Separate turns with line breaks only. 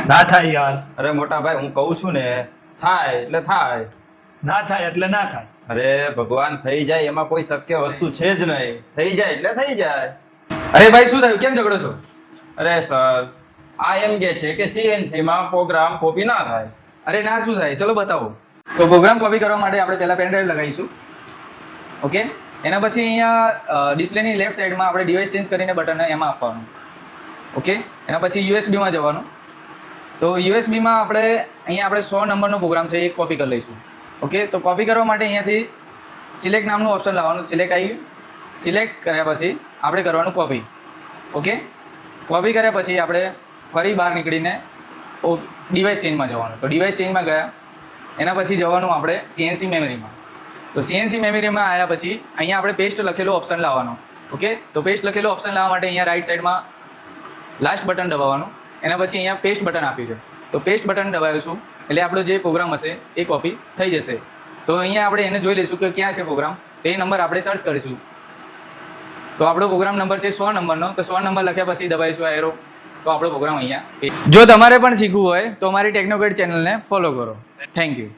ના થાય યાર.
અરે મોટા ભાઈ હું કહું છું ને, થાય એટલે થાય.
ના થાય એટલે ના થાય.
અરે ભગવાન, થઈ જાય એમાં કોઈ શક્ય વસ્તુ છે જ નહીં. થઈ જાય એટલે થઈ જાય.
અરે ભાઈ શું થયું, કેમ ઝઘડો છો?
અરે સર, આ એમ કે છે કે CNC માં પ્રોગ્રામ કોપી ના થાય.
અરે ના, શું થાય, ચલો બતાવો. તો પ્રોગ્રામ કોપી કરવા માટે આપણે પહેલા પેન ડ્રાઈવ લગાવીશું. ઓકે, એના પછી અહીંયા ડિસ્પ્લેની લેફ્ટ સાઈડમાં આપણે ડિવાઇસ ચેન્જ કરીને બટન એમાં આપવાનું. ઓકે, એના પછી USB માં જવાનું. તો USB માં આપણે 100 નંબરનો પ્રોગ્રામ છે એ કોપી કરી લઈશું. ઓકે, તો કોપી કરવા માટે અહીંયાથી સિલેક્ટ નામનું ઓપ્શન લાવવાનું. સિલેક્ટ આવી ગયું. સિલેક્ટ કર્યા પછી આપણે કરવાનું કોપી. ઓકે, કોપી કર્યા પછી આપણે ફરી બહાર નીકળીને ડિવાઇસ ચેન્જમાં જવાનું. તો ડિવાઇસ ચેન્જમાં ગયા, એના પછી જવાનું આપણે CNC મેમરીમાં. તો CNC મેમરીમાં આવ્યા પછી અહીંયા આપણે પેસ્ટ લખેલું ઓપ્શન લાવવાનો. ઓકે, તો પેસ્ટ લખેલું ઓપ્શન લાવવા માટે અહીંયા રાઈટ સાઈડમાં લાસ્ટ બટન દબાવવાનું. એના પછી અહીંયા પેસ્ટ બટન આપ્યું છે. તો પેસ્ટ બટન દબાવીશું એટલે આપણો જે પ્રોગ્રામ હશે એ કોપી થઈ જશે. તો અહીંયા આપણે એને જોઈ લઈશું કે ક્યાં છે પ્રોગ્રામ. એ નંબર આપણે સર્ચ કરીશું. તો આપણો પ્રોગ્રામ નંબર છે 100 નંબરનો. તો 100 નંબર લખ્યા પછી દબાવીશું આ એરો. તો આપણો પ્રોગ્રામ અહીંયા. જો તમારે પણ શીખવું હોય તો અમારી ટેકનોકેટ ચેનલને ફોલો કરો. Thank you.